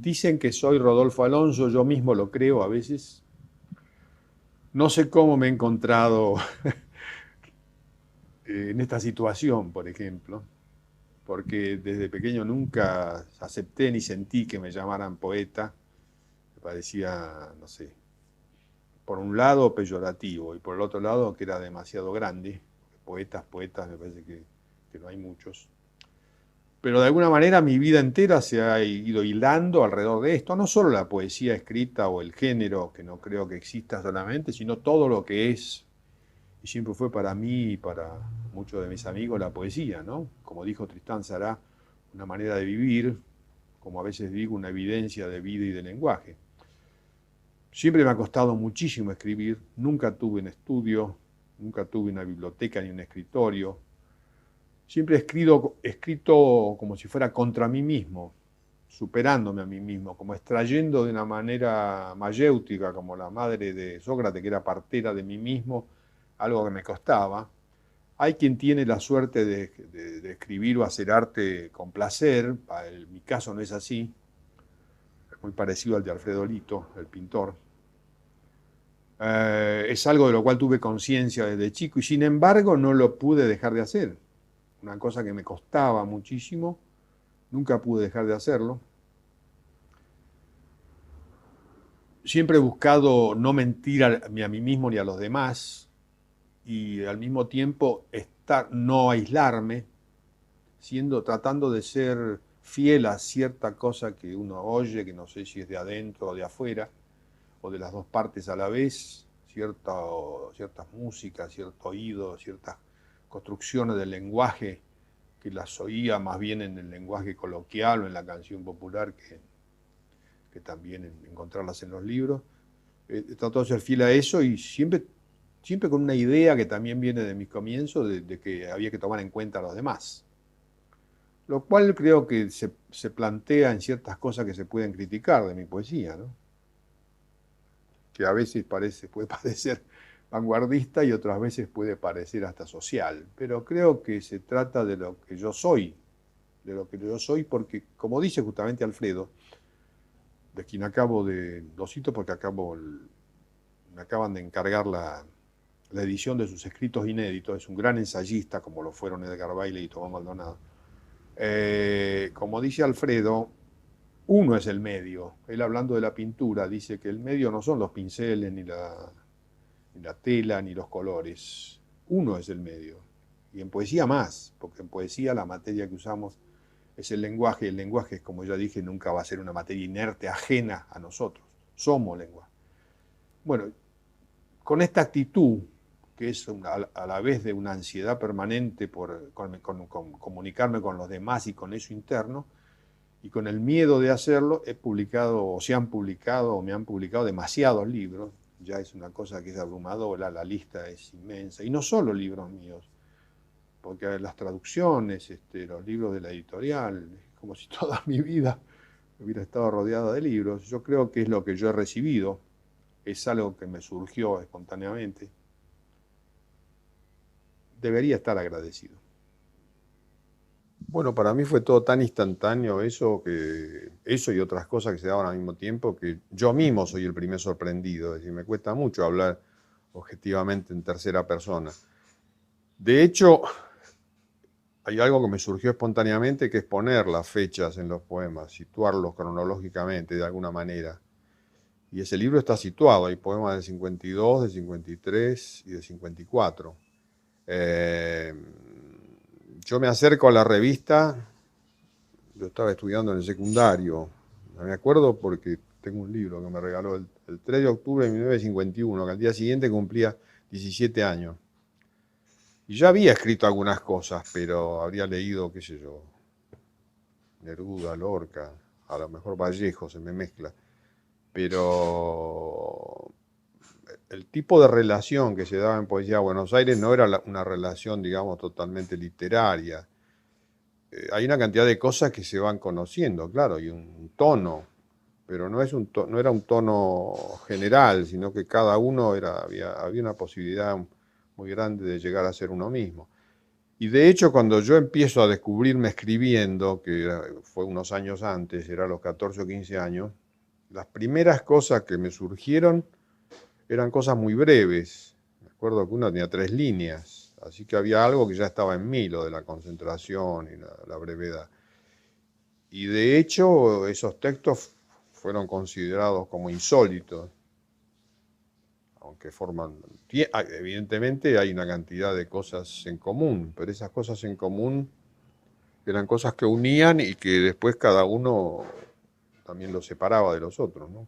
Dicen que soy Rodolfo Alonso, yo mismo lo creo a veces. No sé cómo me he encontrado en esta situación, por ejemplo, porque desde pequeño nunca acepté ni sentí que me llamaran poeta. Me parecía, no sé, por un lado peyorativo y por el otro lado que era demasiado grande. Poetas, poetas, me parece que no hay muchos. Pero de alguna manera mi vida entera se ha ido hilando alrededor de esto, no solo la poesía escrita o el género, que no creo que exista solamente, sino todo lo que es, y siempre fue para mí y para muchos de mis amigos, la poesía, ¿no? Como dijo Tristán Tzara, una manera de vivir, como a veces digo, una evidencia de vida y de lenguaje. Siempre me ha costado muchísimo escribir, nunca tuve un estudio, nunca tuve una biblioteca ni un escritorio. Siempre he escrito como si fuera contra mí mismo, superándome a mí mismo, como extrayendo de una manera mayéutica, como la madre de Sócrates, que era partera de mí mismo, algo que me costaba. Hay quien tiene la suerte de escribir o hacer arte con placer, en mi caso no es así, es muy parecido al de Alfredo Lito, el pintor. Es algo de lo cual tuve conciencia desde chico y sin embargo no lo pude dejar de hacer. Una cosa que me costaba muchísimo, nunca pude dejar de hacerlo. Siempre he buscado no mentir ni a mí mismo ni a los demás y al mismo tiempo no aislarme, tratando de ser fiel a cierta cosa que uno oye, que no sé si es de adentro o de afuera, o de las dos partes a la vez, ciertas músicas, cierto oído, ciertas construcciones del lenguaje que las oía más bien en el lenguaje coloquial o en la canción popular que también encontrarlas en los libros. Trato de ser fiel a eso y siempre con una idea que también viene de mis comienzos de que había que tomar en cuenta a los demás. Lo cual creo que se plantea en ciertas cosas que se pueden criticar de mi poesía, ¿no? Que a veces puede parecer vanguardista y otras veces puede parecer hasta social, pero creo que se trata de lo que yo soy, porque como dice justamente Alfredo, de quien lo cito porque me acaban de encargar la edición de sus escritos inéditos, es un gran ensayista como lo fueron Edgar Bailey y Tomás Maldonado. Como dice Alfredo, uno es el medio. Él hablando de la pintura dice que el medio no son los pinceles, ni la tela, ni los colores. Uno es el medio. Y en poesía más, porque en poesía la materia que usamos es el lenguaje. El lenguaje, como ya dije, nunca va a ser una materia inerte, ajena a nosotros. Somos lenguaje. Bueno, con esta actitud, que es a la vez de una ansiedad permanente por comunicarme con los demás y con eso interno, y con el miedo de hacerlo, he publicado, o se han publicado, o me han publicado demasiados libros. Ya es una cosa que es abrumadora, la lista es inmensa. Y no solo libros míos, porque las traducciones, los libros de la editorial, es como si toda mi vida hubiera estado rodeada de libros. Yo creo que es lo que yo he recibido, es algo que me surgió espontáneamente. Debería estar agradecido. Bueno, para mí fue todo tan instantáneo eso y otras cosas que se daban al mismo tiempo, que yo mismo soy el primer sorprendido. Es decir, me cuesta mucho hablar objetivamente en tercera persona. De hecho, hay algo que me surgió espontáneamente, que es poner las fechas en los poemas, situarlos cronológicamente de alguna manera. Y ese libro está situado, hay poemas de 52, de 53 y de 54. Yo me acerco a la revista, yo estaba estudiando en el secundario, me acuerdo porque tengo un libro que me regaló el 3 de octubre de 1951, que al día siguiente cumplía 17 años. Y ya había escrito algunas cosas, pero habría leído, qué sé yo, Neruda, Lorca, a lo mejor Vallejo, se me mezcla. Pero el tipo de relación que se daba en Poesía de Buenos Aires no era una relación, digamos, totalmente literaria. Hay una cantidad de cosas que se van conociendo, claro, y un tono, pero no era un tono general, sino que cada uno había una posibilidad muy grande de llegar a ser uno mismo. Y de hecho, cuando yo empiezo a descubrirme escribiendo, fue unos años antes, era a los 14 o 15 años, las primeras cosas que me surgieron eran cosas muy breves. Me acuerdo que una tenía 3 líneas, así que había algo que ya estaba en mí, lo de la concentración y la brevedad. Y de hecho, esos textos fueron considerados como insólitos, aunque evidentemente hay una cantidad de cosas en común, pero esas cosas en común eran cosas que unían y que después cada uno también los separaba de los otros, ¿no?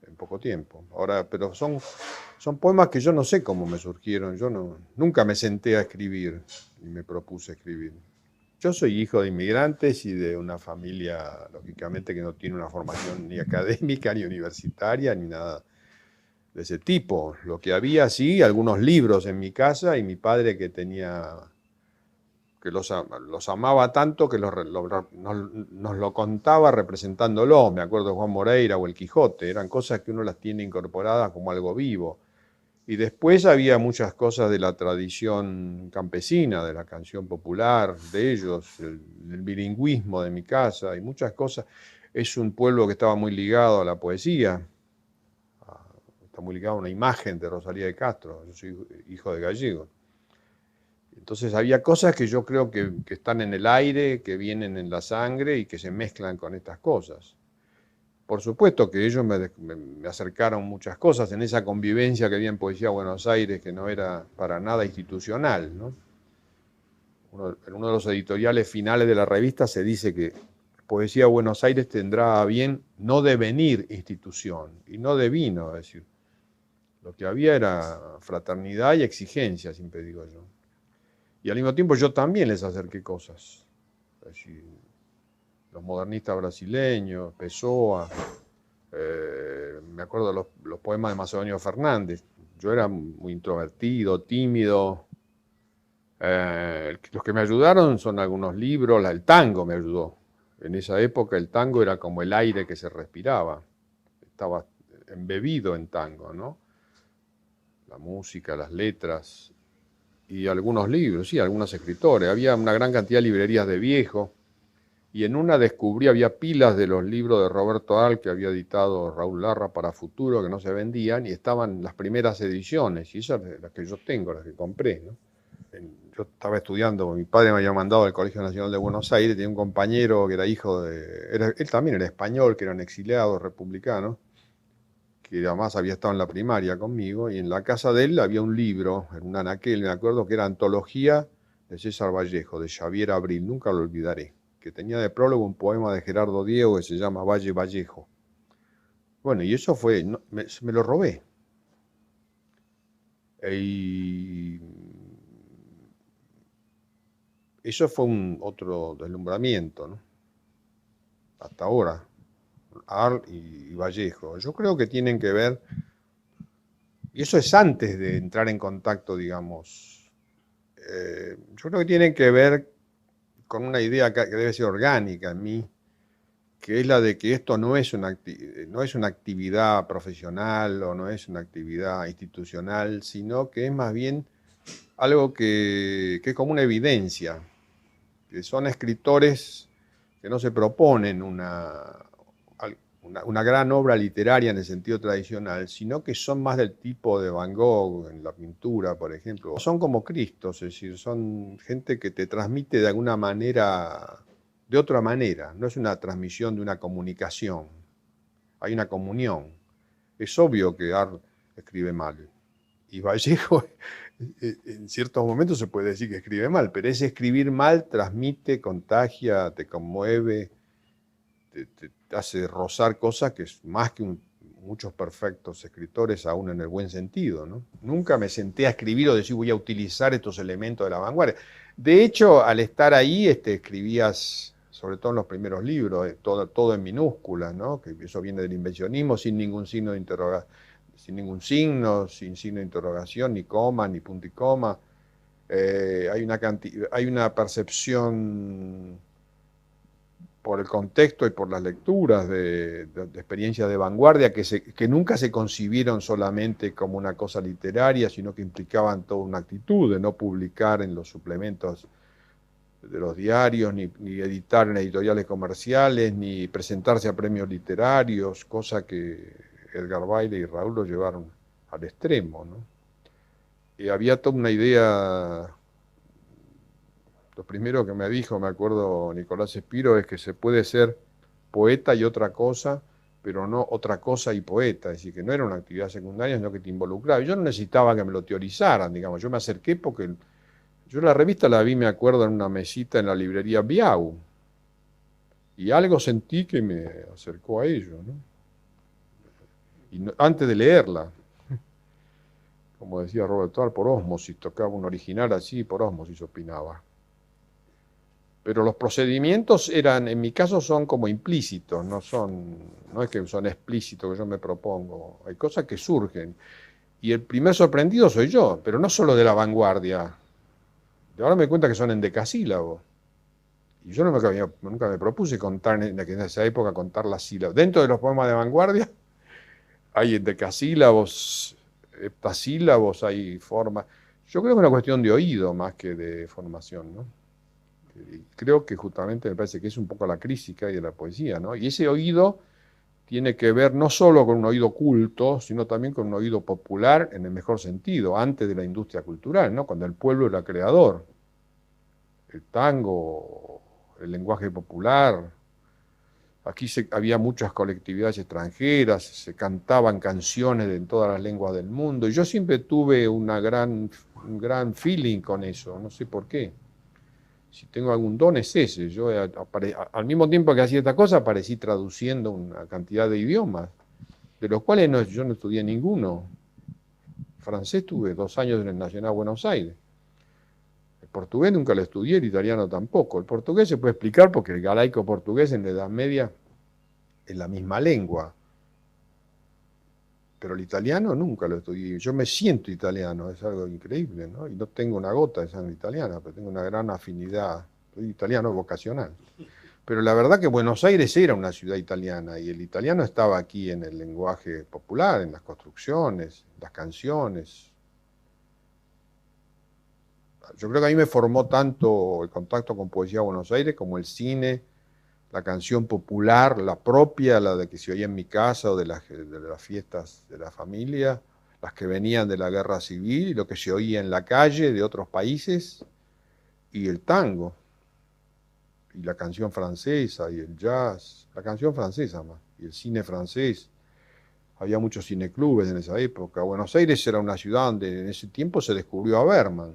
En poco tiempo. Ahora, pero son poemas que yo no sé cómo me surgieron, nunca me senté a escribir y me propuse escribir. Yo soy hijo de inmigrantes y de una familia, lógicamente, que no tiene una formación ni académica, ni universitaria, ni nada de ese tipo. Lo que había, sí, algunos libros en mi casa y mi padre que los amaba tanto que nos lo contaba representándolo. Me acuerdo de Juan Moreira o El Quijote, eran cosas que uno las tiene incorporadas como algo vivo. Y después había muchas cosas de la tradición campesina, de la canción popular de ellos, el bilingüismo de mi casa y muchas cosas. Es un pueblo que estaba muy ligado a la poesía, está muy ligado a una imagen de Rosalía de Castro. Yo soy hijo de gallego. Entonces había cosas que yo creo que están en el aire, que vienen en la sangre y que se mezclan con estas cosas. Por supuesto que ellos me acercaron muchas cosas en esa convivencia que había en Poesía Buenos Aires, que no era para nada institucional, ¿no? En uno de los editoriales finales de la revista se dice que Poesía Buenos Aires tendrá a bien no devenir institución, y no devino, es decir, lo que había era fraternidad y exigencia, siempre digo yo. Y al mismo tiempo yo también les acerqué cosas. Es decir, los modernistas brasileños, Pessoa, me acuerdo de los poemas de Macedonio Fernández. Yo era muy introvertido, tímido. Los que me ayudaron son algunos libros, el tango me ayudó. En esa época el tango era como el aire que se respiraba. Estaba embebido en tango, ¿no? La música, las letras y algunos libros, sí, algunos escritores. Había una gran cantidad de librerías de viejo. Y en una descubrí, había pilas de los libros de Roberto Al que había editado Raúl Larra para Futuro, que no se vendían, y estaban las primeras ediciones, y esas las que yo tengo, las que compré, ¿no? Yo estaba estudiando, mi padre me había mandado al Colegio Nacional de Buenos Aires, tenía un compañero que era hijo él también era español, que era un exiliado republicano, que además había estado en la primaria conmigo, y en la casa de él había un libro, en un anaquel, me acuerdo, que era Antología de César Vallejo, de Xavier Abril, nunca lo olvidaré, que tenía de prólogo un poema de Gerardo Diego que se llama Valle Vallejo. Bueno, y eso fue, me lo robé. Y eso fue otro deslumbramiento, ¿no? Hasta ahora, Arl y Vallejo. Yo creo que tienen que ver, y eso es antes de entrar en contacto, digamos, yo creo que tienen que ver con una idea que debe ser orgánica en mí, que es la de que esto no es una actividad profesional o no es una actividad institucional, sino que es más bien algo que es como una evidencia, que son escritores que no se proponen una gran obra literaria en el sentido tradicional, sino que son más del tipo de Van Gogh en la pintura, por ejemplo. Son como Cristo, es decir, son gente que te transmite de alguna manera, de otra manera. No es una transmisión de una comunicación, hay una comunión. Es obvio que Art escribe mal. Y Vallejo, en ciertos momentos se puede decir que escribe mal, pero ese escribir mal transmite, contagia, te conmueve, te hace rozar cosas que es más que muchos perfectos escritores, aún en el buen sentido, ¿no? Nunca me senté a escribir o decir voy a utilizar estos elementos de la vanguardia. De hecho, al estar ahí, escribías, sobre todo en los primeros libros, todo en minúsculas, ¿no? Que eso viene del invencionismo, sin ningún signo de interrogación, sin signo de interrogación, ni coma, ni punto y coma. Hay una percepción por el contexto y por las lecturas de experiencias de vanguardia que nunca se concibieron solamente como una cosa literaria, sino que implicaban toda una actitud de no publicar en los suplementos de los diarios, ni editar en editoriales comerciales, ni presentarse a premios literarios, cosa que Edgar Baile y Raúl lo llevaron al extremo, ¿no? Y había toda una idea, lo primero que me dijo, me acuerdo Nicolás Espiro, es que se puede ser poeta y otra cosa, pero no otra cosa y poeta, es decir, que no era una actividad secundaria, sino que te involucraba. Y yo no necesitaba que me lo teorizaran, digamos, yo me acerqué porque yo la revista la vi, me acuerdo, en una mesita en la librería Biau, y algo sentí que me acercó a ello, ¿no? Y antes de leerla, como decía Robert Tual, por ósmosis, tocaba un original así, por ósmosis opinaba. Pero los procedimientos eran, en mi caso, son como implícitos, no es que son explícitos que yo me propongo, hay cosas que surgen. Y el primer sorprendido soy yo, pero no solo de la vanguardia. De ahora me doy cuenta que son endecasílabos. Y yo nunca me propuse contar en esa época contar las sílabas. Dentro de los poemas de vanguardia hay endecasílabos, heptasílabos, hay formas. Yo creo que es una cuestión de oído más que de formación, ¿no? Y creo que justamente me parece que es un poco la crisis que hay de la poesía, ¿no? Y ese oído tiene que ver no solo con un oído culto, sino también con un oído popular en el mejor sentido, antes de la industria cultural, ¿no? Cuando el pueblo era creador. El tango, el lenguaje popular. Aquí había muchas colectividades extranjeras, se cantaban canciones en todas las lenguas del mundo. Y yo siempre tuve un gran feeling con eso, no sé por qué. Si tengo algún don es ese. Yo al mismo tiempo que hacía esta cosa, aparecí traduciendo una cantidad de idiomas, de los cuales yo no estudié ninguno. Francés tuve 2 años en el Nacional Buenos Aires. El portugués nunca lo estudié, el italiano tampoco. El portugués se puede explicar porque el galaico portugués en la Edad Media es la misma lengua. Pero el italiano nunca lo estudié. Yo me siento italiano, es algo increíble, ¿no? Y no tengo una gota de sangre italiana, pero tengo una gran afinidad. Soy italiano vocacional. Pero la verdad que Buenos Aires era una ciudad italiana y el italiano estaba aquí en el lenguaje popular, en las construcciones, las canciones. Yo creo que a mí me formó tanto el contacto con Poesía de Buenos Aires como el cine, la canción popular, la propia, la de que se oía en mi casa o de las fiestas de la familia, las que venían de la guerra civil, y lo que se oía en la calle de otros países, y el tango, y la canción francesa, y el jazz, la canción francesa más, y el cine francés. Había muchos cineclubes en esa época. Buenos Aires era una ciudad donde en ese tiempo se descubrió a Bergman.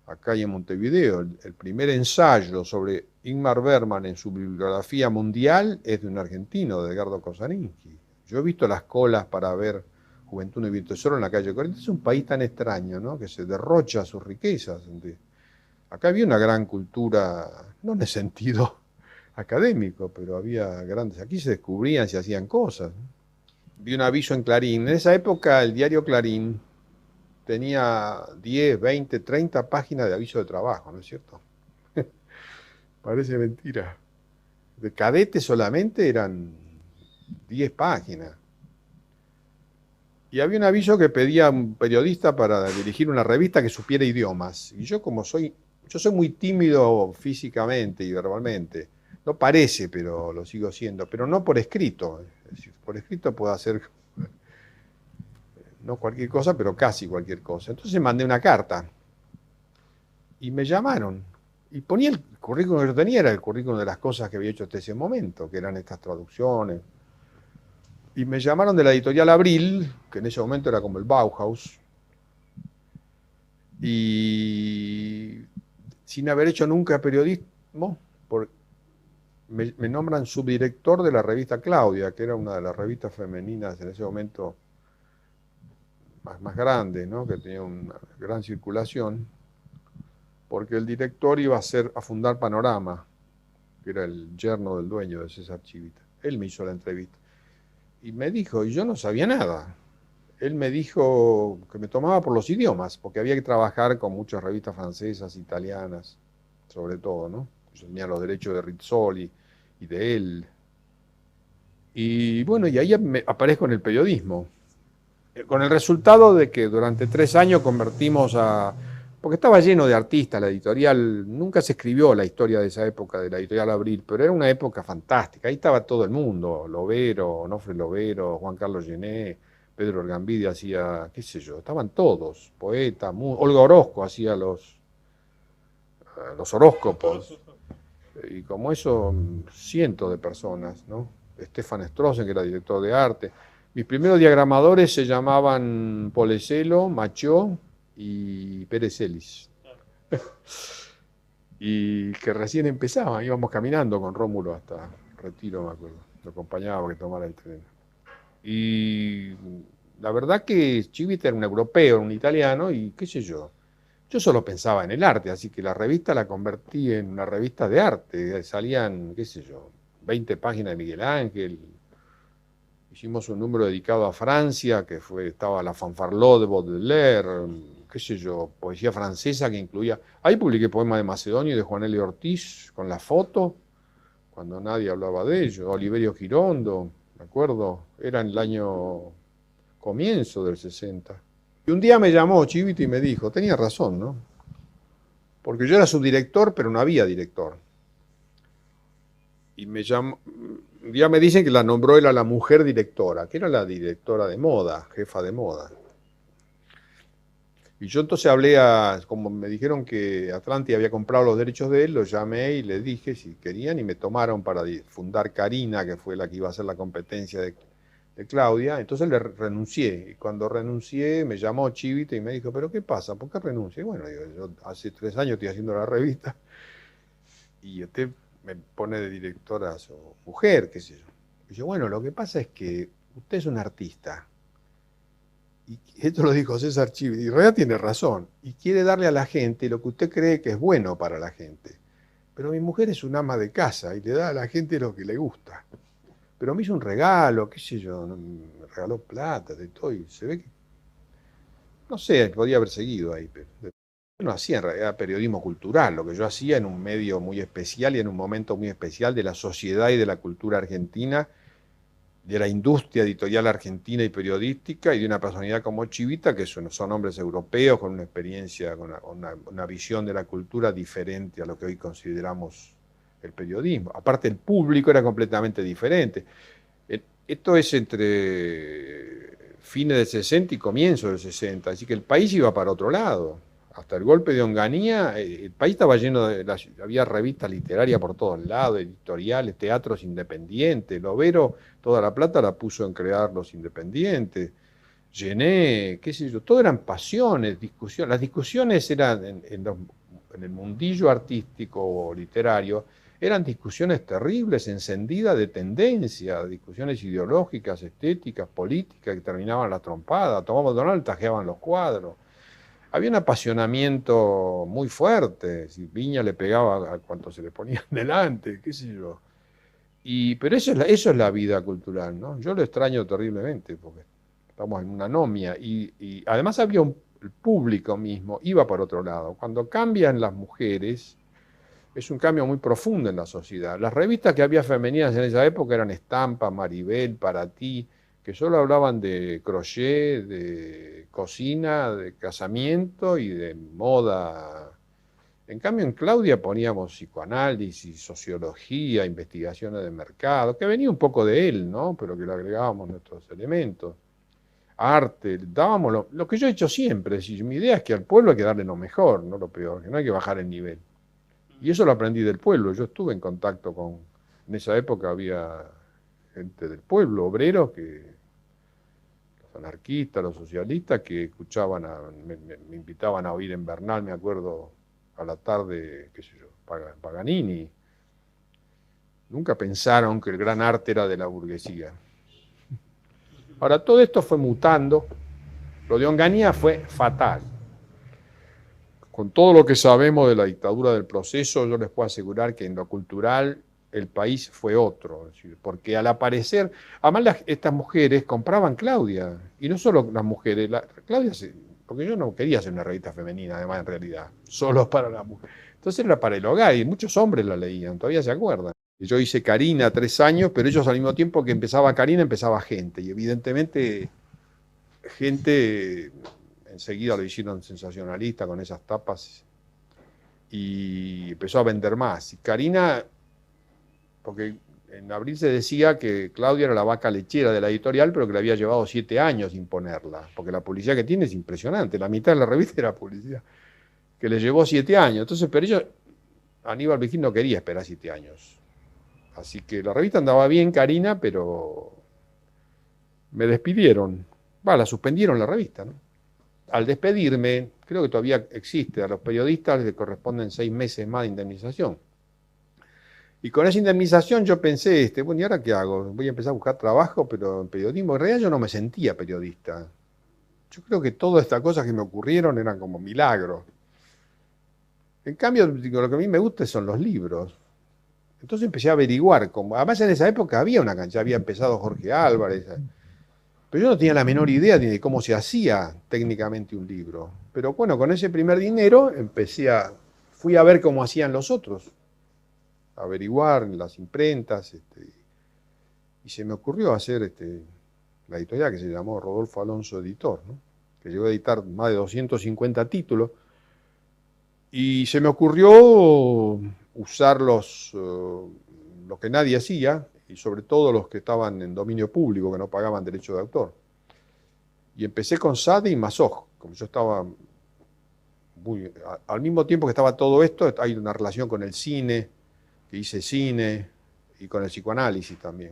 Acá y en Montevideo, el primer ensayo sobre Ingmar Bergman en su bibliografía mundial es de un argentino, de Edgardo Kosaninski. Yo he visto las colas para ver Juventud y Viento Solo en la calle Corrientes. Es un país tan extraño, ¿no? Que se derrocha sus riquezas. Acá había una gran cultura, no en el sentido académico, pero había grandes. Aquí se descubrían, se hacían cosas. Vi un aviso en Clarín. En esa época el diario Clarín tenía 10, 20, 30 páginas de aviso de trabajo, ¿no es cierto? Parece mentira. De cadete solamente eran 10 páginas. Y había un aviso que pedía a un periodista para dirigir una revista que supiera idiomas. Y yo soy muy tímido físicamente y verbalmente. No parece, pero lo sigo siendo. Pero no por escrito. Es decir, por escrito puedo hacer no cualquier cosa, pero casi cualquier cosa. Entonces mandé una carta y me llamaron. Y ponía el currículum que yo tenía, era el currículum de las cosas que había hecho hasta ese momento, que eran estas traducciones. Y me llamaron de la editorial Abril, que en ese momento era como el Bauhaus, y sin haber hecho nunca periodismo, me nombran subdirector de la revista Claudia, que era una de las revistas femeninas en ese momento más grande, ¿no? Que tenía una gran circulación, porque el director iba a fundar Panorama, que era el yerno del dueño de César Chivita. Él me hizo la entrevista. Y me dijo, y yo no sabía nada. Él me dijo que me tomaba por los idiomas, porque había que trabajar con muchas revistas francesas, italianas, sobre todo, ¿no? Yo tenía los derechos de Rizzoli y de él. Y bueno, y ahí aparezco en el periodismo, con el resultado de que durante 3 años convertimos a porque estaba lleno de artistas, la editorial, nunca se escribió la historia de esa época, de la editorial Abril, pero era una época fantástica, ahí estaba todo el mundo, Lovero, Onofre Lovero, Juan Carlos Gené, Pedro Orgambide hacía, qué sé yo, estaban todos, poetas, Olga Orozco hacía los horóscopos, y como eso, cientos de personas, ¿no? Stefan Strossen, que era director de arte. Mis primeros diagramadores se llamaban Polecelo, Machó y Pérez Ellis. Y que recién empezaban, íbamos caminando con Rómulo hasta Retiro, me acuerdo. Lo acompañaba para que tomara el tren. Y la verdad que Chivita era un europeo, un italiano, y qué sé yo. Yo solo pensaba en el arte, así que la revista la convertí en una revista de arte. Salían, qué sé yo, 20 páginas de Miguel Ángel. Hicimos un número dedicado a Francia, estaba la Fanfarlot de Baudelaire, qué sé yo, poesía francesa que incluía. Ahí publiqué poemas de Macedonio y de Juan L. Ortiz con la foto, cuando nadie hablaba de ello. Oliverio Girondo, me acuerdo, era en el año comienzo del 60. Y un día me llamó Chivita y me dijo, tenía razón, ¿no? Porque yo era subdirector, pero no había director. Y me llamó, un día me dicen que la nombró él a la mujer directora, que era la directora de moda, jefa de moda. Y yo entonces como me dijeron que Atlantis había comprado los derechos de él, lo llamé y les dije si querían y me tomaron para fundar Carina, que fue la que iba a hacer la competencia de Claudia. Entonces le renuncié. Y cuando renuncié me llamó Chivita y me dijo, ¿pero qué pasa? ¿Por qué renuncié? Bueno, yo hace 3 años estoy haciendo la revista y usted me pone de directora a su mujer, qué sé yo. Y yo, bueno, lo que pasa es que usted es un artista. Y esto lo dijo César Chivita, y en realidad tiene razón, y quiere darle a la gente lo que usted cree que es bueno para la gente. Pero mi mujer es una ama de casa y le da a la gente lo que le gusta. Pero me hizo un regalo, qué sé yo, me regaló plata, de todo, y se ve que, no sé, podía haber seguido ahí, pero yo no hacía en realidad periodismo cultural, lo que yo hacía en un medio muy especial y en un momento muy especial de la sociedad y de la cultura argentina, de la industria editorial argentina y periodística, y de una personalidad como Chivita, que son hombres europeos con una experiencia, con una visión de la cultura diferente a lo que hoy consideramos el periodismo. Aparte, el público era completamente diferente. Esto es entre fines del 60 y comienzos del 60, así que el país iba para otro lado. Hasta el golpe de Onganía, el país estaba lleno había revistas literarias por todos lados, editoriales, teatros independientes. Lovero, toda la plata la puso en crear los independientes. Gené, qué sé yo, todo eran pasiones, discusiones. Las discusiones eran en el mundillo artístico o literario, eran discusiones terribles, encendidas de tendencia, discusiones ideológicas, estéticas, políticas, que terminaban la trompada. Tomás Donald tajeaban los cuadros. Había un apasionamiento muy fuerte. Si Viña le pegaba a cuanto se le ponía delante, qué sé yo. Pero eso es la vida cultural, ¿no? Yo lo extraño terriblemente, porque estamos en una anomia. Y además el público mismo iba por otro lado. Cuando cambian las mujeres, es un cambio muy profundo en la sociedad. Las revistas que había femeninas en esa época eran Estampa, Maribel, Para Ti, que solo hablaban de crochet, de cocina, de casamiento y de moda. En cambio, en Claudia poníamos psicoanálisis, sociología, investigaciones de mercado, que venía un poco de él, ¿no? Pero que le agregábamos nuestros elementos. Arte, dábamos lo que yo he hecho siempre. Es decir, mi idea es que al pueblo hay que darle lo mejor, no lo peor, que no hay que bajar el nivel. Y eso lo aprendí del pueblo. Yo estuve en contacto en esa época había gente del pueblo, obreros, los anarquistas, los socialistas, que escuchaban, me invitaban a oír en Bernal, me acuerdo, a la tarde, qué sé yo, Paganini. Nunca pensaron que el gran arte era de la burguesía. Ahora, todo esto fue mutando. Lo de Onganía fue fatal. Con todo lo que sabemos de la dictadura del proceso, yo les puedo asegurar que en lo cultural el país fue otro. Porque al aparecer, además estas mujeres compraban Claudia, y no solo las mujeres, Claudia, porque yo no quería hacer una revista femenina, además en realidad, solo para la mujer. Entonces era para el hogar, y muchos hombres la leían, todavía se acuerdan. Yo hice Carina 3 años, pero ellos al mismo tiempo que empezaba Carina, empezaba gente, y evidentemente gente enseguida lo hicieron sensacionalista con esas tapas y empezó a vender más. Y Carina, porque en abril se decía que Claudia era la vaca lechera de la editorial, pero que le había llevado 7 años imponerla, porque la publicidad que tiene es impresionante, la mitad de la revista era publicidad, que le llevó 7 años. Entonces, pero Aníbal Vigil no quería esperar 7 años. Así que la revista andaba bien, Carina, pero me despidieron. La suspendieron la revista, ¿no? Al despedirme, creo que todavía existe, a los periodistas les corresponden 6 meses más de indemnización. Y con esa indemnización yo pensé, bueno, ¿y ahora qué hago? Voy a empezar a buscar trabajo, pero en periodismo. En realidad yo no me sentía periodista. Yo creo que todas estas cosas que me ocurrieron eran como milagros. En cambio, lo que a mí me gusta son los libros. Entonces empecé a averiguar. Además, en esa época había una cancha, había empezado Jorge Álvarez. Pero yo no tenía la menor idea ni de cómo se hacía técnicamente un libro. Pero bueno, con ese primer dinero fui a ver cómo hacían los otros. A averiguar en las imprentas. Y se me ocurrió hacer la editorial que se llamó Rodolfo Alonso Editor, ¿no? Que llegó a editar más de 250 títulos. Y se me ocurrió usar lo que nadie hacía, y sobre todo los que estaban en dominio público, que no pagaban derecho de autor. Y empecé con Sade y Mazoj, como yo estaba al mismo tiempo que estaba todo esto, hay una relación con el cine, que hice cine, y con el psicoanálisis también.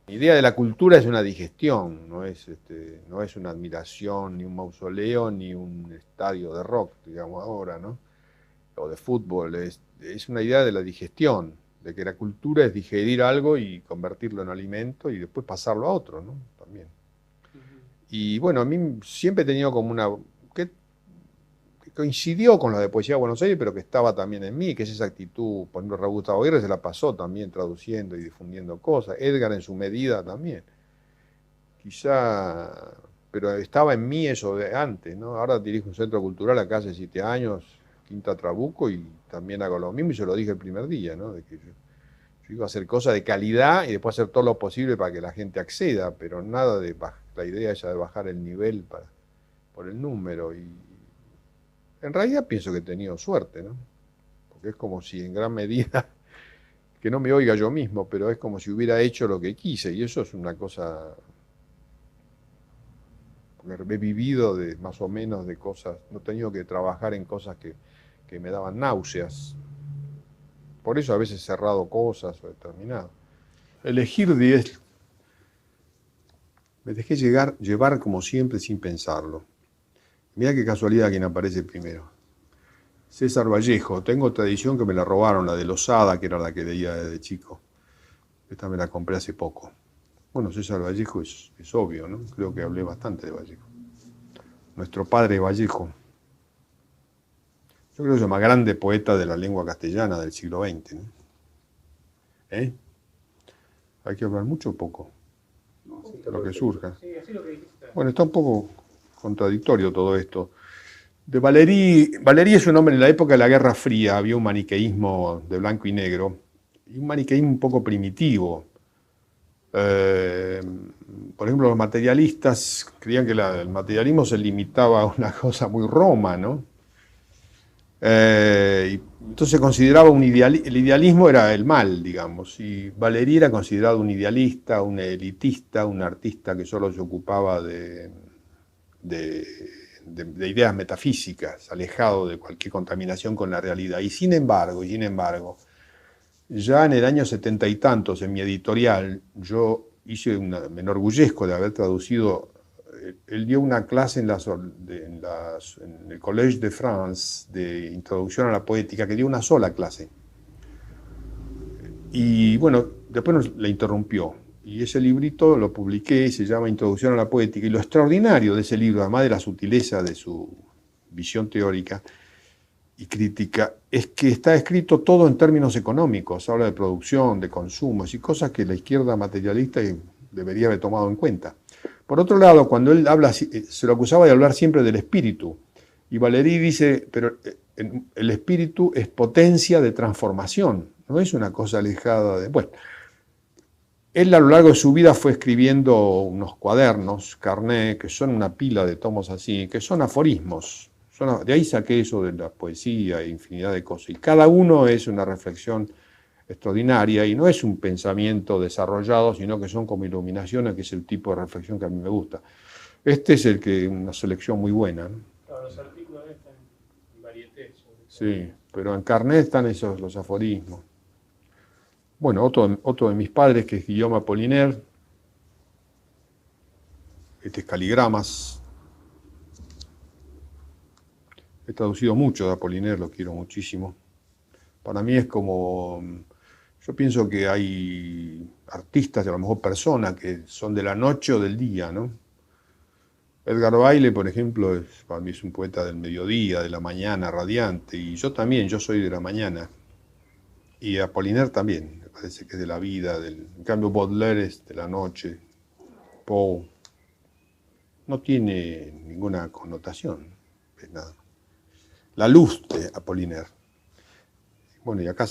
La idea de la cultura es una digestión, no es una admiración, ni un mausoleo, ni un estadio de rock, digamos ahora, ¿no? O de fútbol, es una idea de la digestión, de que la cultura es digerir algo y convertirlo en alimento y después pasarlo a otro, ¿no? También. Y bueno, a mí siempre he tenido como que coincidió con lo de Poesía de Buenos Aires, pero que estaba también en mí, que es esa actitud. Por ejemplo, Raúl Gustavo Aguirre se la pasó también traduciendo y difundiendo cosas, Edgar en su medida también. Quizá, pero estaba en mí eso de antes, ¿no? Ahora dirijo un centro cultural acá hace 7 años, Quinta Trabuco, y también hago lo mismo, y yo lo dije el primer día, ¿no? De que yo iba a hacer cosas de calidad y después hacer todo lo posible para que la gente acceda, pero nada de la idea esa de bajar el nivel por el número. Y en realidad pienso que he tenido suerte, ¿no? Porque es como si en gran medida, que no me oiga yo mismo, pero es como si hubiera hecho lo que quise, y eso es una cosa, porque he vivido más o menos de cosas, no he tenido que trabajar en cosas que me daban náuseas. Por eso a veces he cerrado cosas o determinado. Elegir 10. Me dejé llevar como siempre sin pensarlo. Mirá qué casualidad quien aparece primero. César Vallejo. Tengo tradición que me la robaron, la de Losada, que era la que leía desde chico. Esta me la compré hace poco. Bueno, César Vallejo es obvio, ¿no? Creo que hablé bastante de Vallejo. Nuestro padre Vallejo. Yo creo que es el más grande poeta de la lengua castellana del siglo XX, ¿no? ¿Hay que hablar mucho o poco? No, sí, lo que surja. Sí, así lo que dijiste. Bueno, está un poco contradictorio todo esto. De Valéry es un hombre en la época de la Guerra Fría, había un maniqueísmo de blanco y negro, y un maniqueísmo un poco primitivo. Por ejemplo, los materialistas creían que el materialismo se limitaba a una cosa muy Roma, ¿no? Y entonces consideraba el idealismo era el mal, digamos, y Valéry era considerado un idealista, un elitista, un artista que solo se ocupaba de ideas metafísicas, alejado de cualquier contaminación con la realidad. Y sin embargo, ya en el año 70 y tantos, en mi editorial, me enorgullezco de haber traducido. Él dio una clase en el Collège de France de introducción a la poética, que dio una sola clase. Y bueno, después la interrumpió. Y ese librito lo publiqué, se llama Introducción a la Poética. Y lo extraordinario de ese libro, además de la sutileza de su visión teórica y crítica, es que está escrito todo en términos económicos. Habla de producción, de consumos y cosas que la izquierda materialista debería haber tomado en cuenta. Por otro lado, cuando él habla, se lo acusaba de hablar siempre del espíritu. Y Valéry dice, pero el espíritu es potencia de transformación, no es una cosa alejada de... Bueno, Él a lo largo de su vida fue escribiendo unos cuadernos, carnet, que son una pila de tomos así, que son aforismos. De ahí saqué eso de la poesía e infinidad de cosas. Y cada uno es una reflexión extraordinaria y no es un pensamiento desarrollado, sino que son como iluminaciones, que es el tipo de reflexión que a mí me gusta. Este es una selección muy buena, ¿no? Claro, los artículos están en varietés. Sí, pero en carnet están los aforismos. Bueno, otro de mis padres, que es Guillaume Apollinaire, este es Caligramas. He traducido mucho de Apollinaire, lo quiero muchísimo. Para mí es como, yo pienso que hay artistas y a lo mejor personas que son de la noche o del día, ¿no? Edgar Baile, por ejemplo, para mí es un poeta del mediodía, de la mañana, radiante, y yo también, yo soy de la mañana. Y Apollinaire también, me parece que es de la vida, en cambio Baudelaire es de la noche, Poe, no tiene ninguna connotación, es nada. La luz de Apollinaire. Bueno, y acá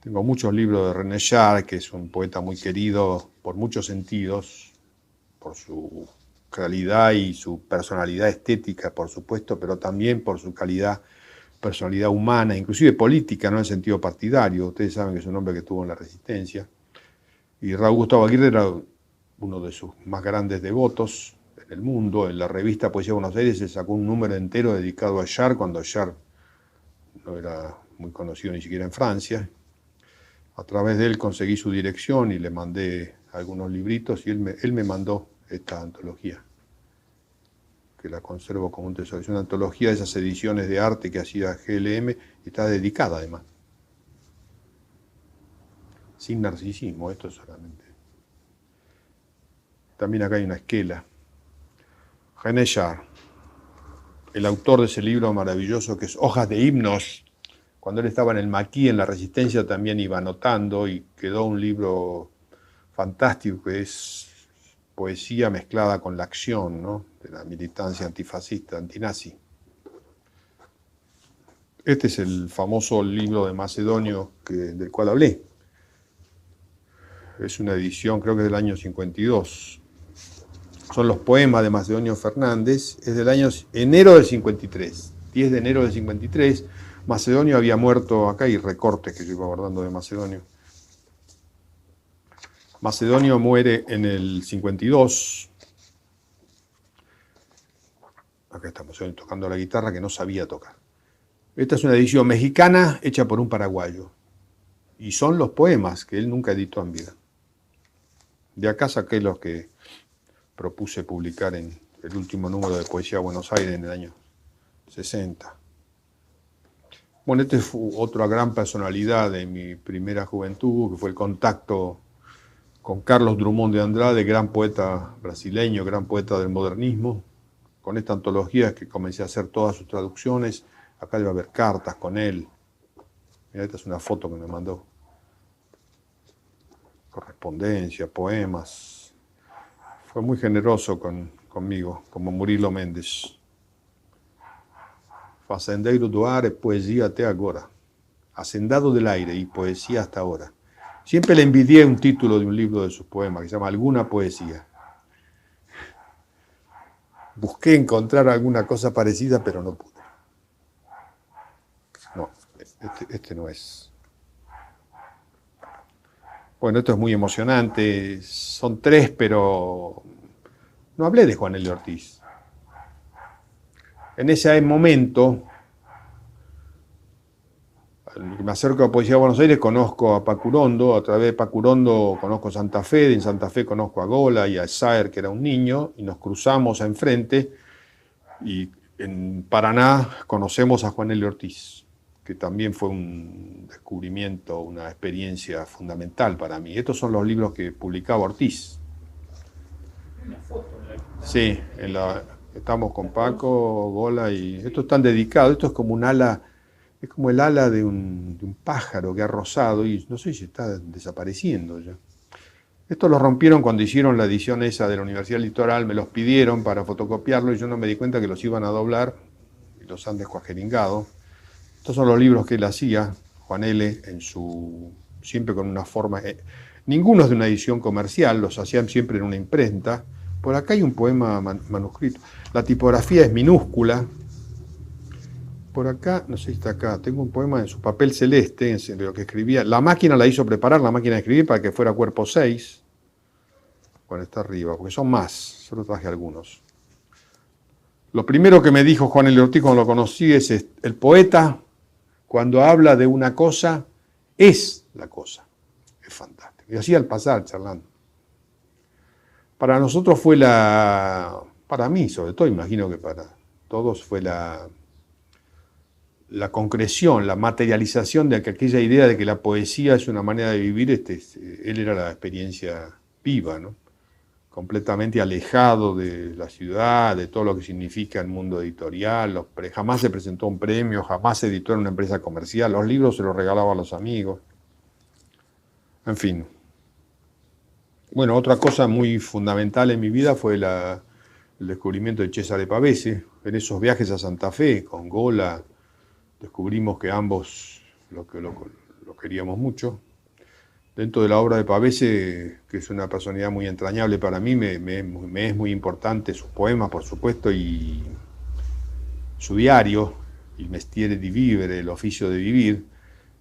tengo muchos libros de René Char, que es un poeta muy querido por muchos sentidos, por su calidad y su personalidad estética, por supuesto, pero también por su personalidad humana, inclusive política, no en sentido partidario. Ustedes saben que es un hombre que estuvo en la Resistencia. Y Raúl Gustavo Aguirre era uno de sus más grandes devotos en el mundo. En la revista Poesía de Buenos Aires se sacó un número entero dedicado a Char, cuando Char no era muy conocido ni siquiera en Francia. A través de él conseguí su dirección y le mandé algunos libritos y él me mandó esta antología, que la conservo como un tesoro. Es una antología de esas ediciones de arte que hacía GLM y está dedicada además. Sin narcisismo, esto solamente. También acá hay una esquela. René Char, el autor de ese libro maravilloso que es Hojas de Himnos. Cuando él estaba en el Maquis, en la Resistencia, también iba anotando y quedó un libro fantástico que es poesía mezclada con la acción, ¿no?, de la militancia antifascista, antinazi. Este es el famoso libro de Macedonio del cual hablé. Es una edición, creo que es del año 52. Son los poemas de Macedonio Fernández. Es del año enero del 53. 10 de enero del 53. Macedonio había muerto, acá hay recortes que yo iba guardando de Macedonio. Macedonio muere en el 52. Acá estamos tocando la guitarra que no sabía tocar. Esta es una edición mexicana hecha por un paraguayo. Y son los poemas que él nunca editó en vida. De acá saqué los que propuse publicar en el último número de Poesía Buenos Aires en el año 60. Bueno, este fue otra gran personalidad de mi primera juventud, que fue el contacto con Carlos Drummond de Andrade, gran poeta brasileño, gran poeta del modernismo. Con esta antología es que comencé a hacer todas sus traducciones. Acá debe haber cartas con él. Mira, esta es una foto que me mandó. Correspondencia, poemas. Fue muy generoso conmigo, como Murilo Mendes. Fazendeiro do ar, poesía até agora. Hacendado del aire y poesía hasta ahora. Siempre le envidié un título de un libro de sus poemas que se llama Alguna poesía. Busqué encontrar alguna cosa parecida, pero no pude. No, este no es. Bueno, esto es muy emocionante. Son 3, pero no hablé de Juan Elio Ortiz. En ese momento, me acerco a Poesía de Buenos Aires, conozco a Pacurondo, a través de Pacurondo conozco Santa Fe, en Santa Fe conozco a Gola y a Saer, que era un niño, y nos cruzamos enfrente, y en Paraná conocemos a Juan Elio Ortiz, que también fue un descubrimiento, una experiencia fundamental para mí. Estos son los libros que publicaba Ortiz. Una foto. Sí, estamos con Paco, Gola, y estos están dedicados, esto es como un ala. Es como el ala de un pájaro que ha rozado y no sé si está desapareciendo ya. Estos los rompieron cuando hicieron la edición esa de la Universidad Litoral, me los pidieron para fotocopiarlo y yo no me di cuenta que los iban a doblar y los han descuajeringado. Estos son los libros que él hacía, Juan L., siempre con una forma. Ninguno es de una edición comercial, los hacían siempre en una imprenta. Por acá hay un poema manuscrito. La tipografía es minúscula. Por acá, no sé si está acá, tengo un poema en su papel celeste, en lo que escribía. La máquina la hizo preparar, la máquina de escribir, para que fuera cuerpo 6. Bueno, está arriba, porque son más, solo traje algunos. Lo primero que me dijo Juan L. Ortiz cuando lo conocí es: el poeta, cuando habla de una cosa, es la cosa. Es fantástico. Y así al pasar, charlando. Para nosotros fue para mí sobre todo, imagino que para todos fue la concreción, la materialización de aquella idea de que la poesía es una manera de vivir. Él era la experiencia viva, ¿no? Completamente alejado de la ciudad, de todo lo que significa el mundo editorial. Jamás se presentó un premio, jamás se editó en una empresa comercial, los libros se los regalaba a los amigos. En fin. Bueno, otra cosa muy fundamental en mi vida fue el descubrimiento de Cesare Pavese. En esos viajes a Santa Fe, con Gola, descubrimos que ambos lo queríamos mucho. Dentro de la obra de Pavese, que es una personalidad muy entrañable para mí, me es muy importante sus poemas, por supuesto, y su diario, Il mestiere di vivere, el oficio de vivir.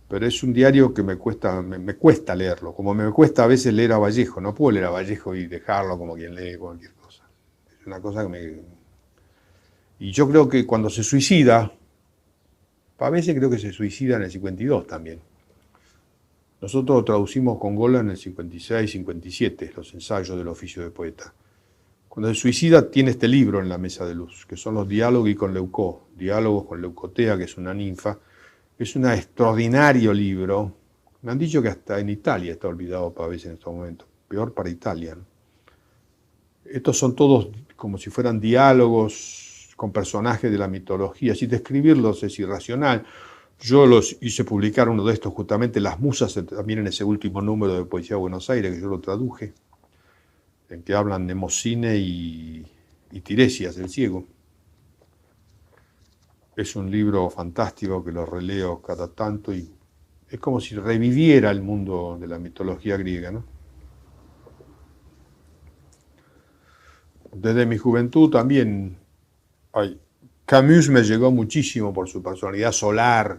Pero es un diario que me cuesta leerlo, como me cuesta a veces leer a Vallejo. No puedo leer a Vallejo y dejarlo como quien lee cualquier cosa. Es una cosa que me... Y yo creo que cuando se suicida, Pavese creo que se suicida en el 52 también. Nosotros traducimos con Gola en el 56, 57, los ensayos del oficio de poeta. Cuando se suicida tiene este libro en la mesa de luz, que son los Diálogos con Leucó, Diálogos con Leucotea, que es una ninfa. Es un extraordinario libro. Me han dicho que hasta en Italia está olvidado Pavese en estos momentos. Peor para Italia, ¿no? Estos son todos como si fueran diálogos con personajes de la mitología. Así describirlos es irracional. Yo los hice publicar uno de estos, justamente Las Musas, también en ese último número de Poesía de Buenos Aires, que yo lo traduje, en que hablan Mnemosine y Tiresias, el ciego. Es un libro fantástico que lo releo cada tanto y es como si reviviera el mundo de la mitología griega, ¿no? Desde mi juventud también Camus me llegó muchísimo por su personalidad solar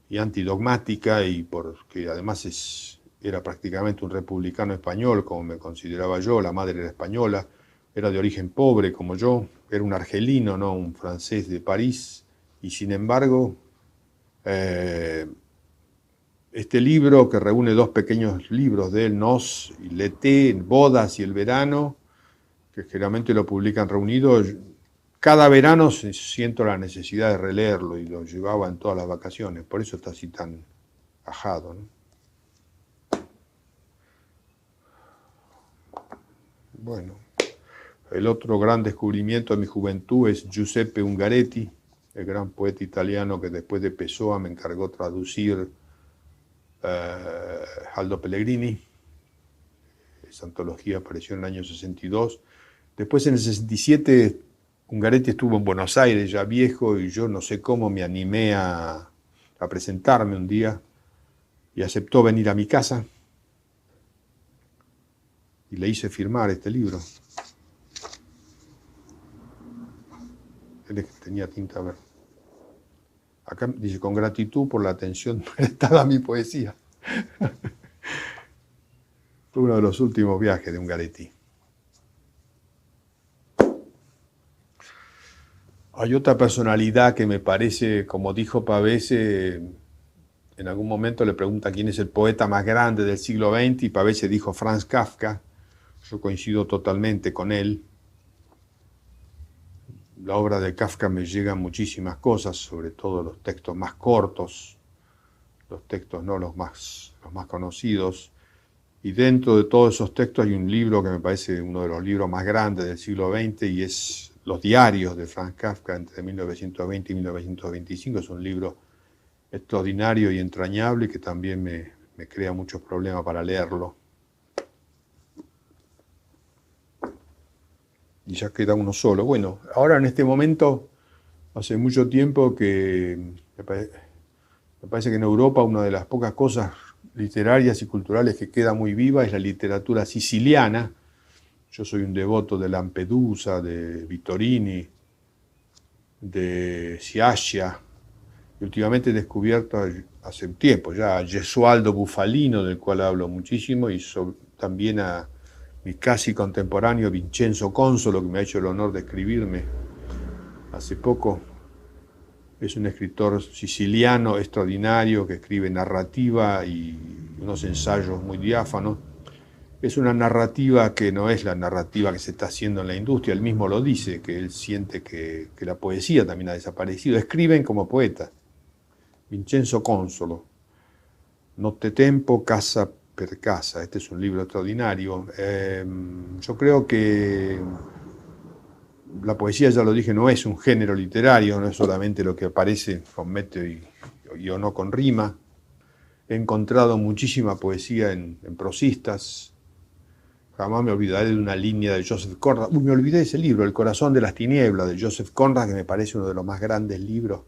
y antidogmática, y porque además era prácticamente un republicano español, como me consideraba yo. La madre era española, era de origen pobre como yo, era un argelino, no un francés de París, y sin embargo, este libro, que reúne dos pequeños libros de él, Nos y L'été, Bodas y el verano, que generalmente lo publican reunidos, cada verano siento la necesidad de releerlo y lo llevaba en todas las vacaciones, por eso está así tan ajado, ¿no? Bueno. El otro gran descubrimiento de mi juventud es Giuseppe Ungaretti, el gran poeta italiano que después de Pessoa me encargó traducir Aldo Pellegrini. Esa antología apareció en el año 62. Después, en el 67, Ungaretti estuvo en Buenos Aires, ya viejo, y yo no sé cómo me animé a presentarme un día, y aceptó venir a mi casa, y le hice firmar este libro. Él tenía tinta verde. Acá dice: con gratitud por la atención prestada a mi poesía. Fue uno de los últimos viajes de Ungaretti. Hay otra personalidad que me parece, como dijo Pavese, en algún momento le pregunta quién es el poeta más grande del siglo XX, y Pavese dijo Franz Kafka. Yo coincido totalmente con él. La obra de Kafka me llegan muchísimas cosas, sobre todo los textos más cortos, los textos no los más conocidos. Y dentro de todos esos textos hay un libro que me parece uno de los libros más grandes del siglo XX, y es Los diarios de Franz Kafka entre 1920 y 1925. Es un libro extraordinario y entrañable que también me crea muchos problemas para leerlo. Y ya queda uno solo. Bueno, ahora en este momento, hace mucho tiempo que me parece que en Europa una de las pocas cosas literarias y culturales que queda muy viva es la literatura siciliana. Yo soy un devoto de Lampedusa, de Vittorini, de Sciascia. Y últimamente he descubierto hace un tiempo ya a Gesualdo Bufalino, del cual hablo muchísimo, y también a mi casi contemporáneo Vincenzo Consolo, que me ha hecho el honor de escribirme hace poco. Es un escritor siciliano extraordinario que escribe narrativa y unos ensayos muy diáfanos. Es una narrativa que no es la narrativa que se está haciendo en la industria, él mismo lo dice, que él siente que la poesía también ha desaparecido. Escriben como poetas. Vincenzo Consolo, Notte Tempo, Casa per Casa. Este es un libro extraordinario. Yo creo que la poesía, ya lo dije, no es un género literario, no es solamente lo que aparece con método y o no con rima. He encontrado muchísima poesía en prosistas. Jamás me olvidaré de una línea de Joseph Conrad. Me olvidé de ese libro, El corazón de las tinieblas, de Joseph Conrad, que me parece uno de los más grandes libros.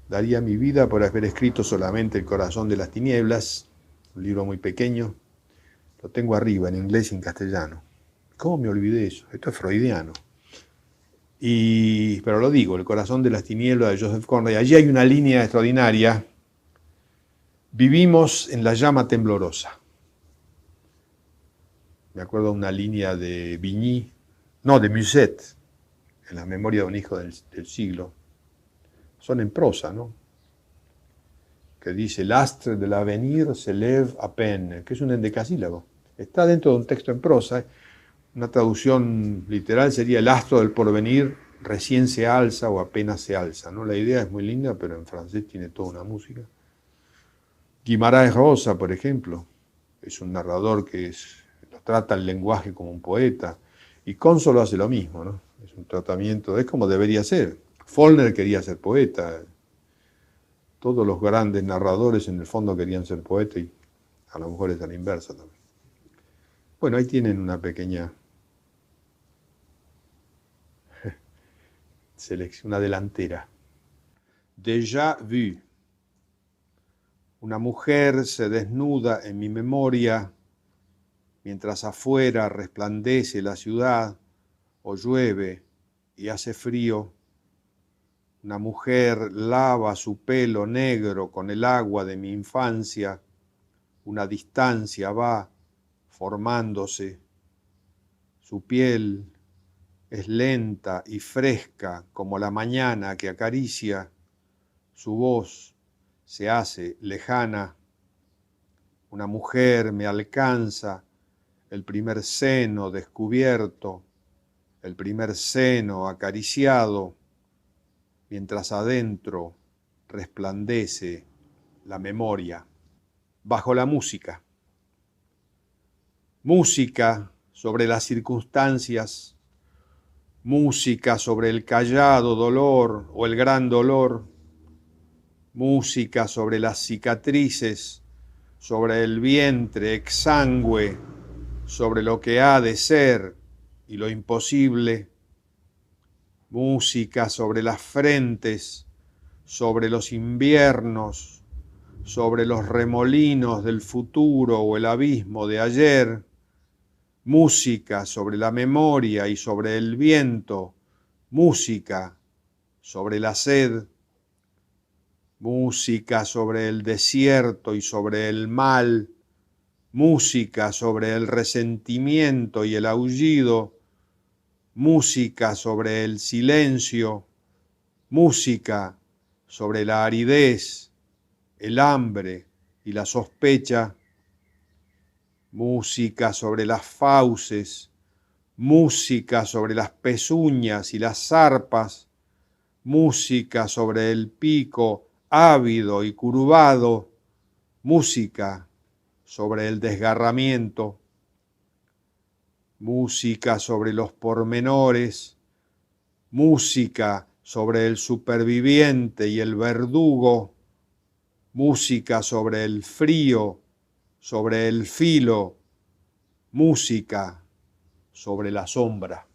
Daría mi vida por haber escrito solamente El corazón de las tinieblas, un libro muy pequeño. Lo tengo arriba, en inglés y en castellano. ¿Cómo me olvidé de eso? Esto es freudiano. Pero lo digo, El corazón de las tinieblas de Joseph Conrad. Allí hay una línea extraordinaria. Vivimos en la llama temblorosa. Me acuerdo de una línea de Vigny, no, de Musset, en la memoria de un hijo del siglo. Son en prosa, ¿no? Que dice, l'astre de l'avenir se lève à peine, que es un endecasílabo. Está dentro de un texto en prosa. Una traducción literal sería, el astro del porvenir recién se alza o apenas se alza, ¿no? La idea es muy linda, pero en francés tiene toda una música. Guimarães Rosa, por ejemplo, es un narrador que trata el lenguaje como un poeta, y Consolo hace lo mismo, ¿no? Es un tratamiento, es como debería ser. Faulkner quería ser poeta, todos los grandes narradores en el fondo querían ser poeta, y a lo mejor es a la inversa también. Bueno, ahí tienen una pequeña selección, una delantera. Déjà vu. Una mujer se desnuda en mi memoria mientras afuera resplandece la ciudad o llueve y hace frío. Una mujer lava su pelo negro con el agua de mi infancia. Una distancia va formándose. Su piel es lenta y fresca como la mañana que acaricia. Su voz se hace lejana. Una mujer me alcanza el primer seno descubierto, el primer seno acariciado, mientras adentro resplandece la memoria. Bajo la música. Música sobre las circunstancias, música sobre el callado dolor o el gran dolor, música sobre las cicatrices, sobre el vientre exangüe, sobre lo que ha de ser y lo imposible, música sobre las frentes, sobre los inviernos, sobre los remolinos del futuro o el abismo de ayer, música sobre la memoria y sobre el viento, música sobre la sed, música sobre el desierto y sobre el mal, música sobre el resentimiento y el aullido, música sobre el silencio, música sobre la aridez, el hambre y la sospecha, música sobre las fauces, música sobre las pezuñas y las zarpas, música sobre el pico ávido y curvado, música sobre el desgarramiento, música sobre los pormenores, música sobre el superviviente y el verdugo, música sobre el frío, sobre el filo, música sobre la sombra.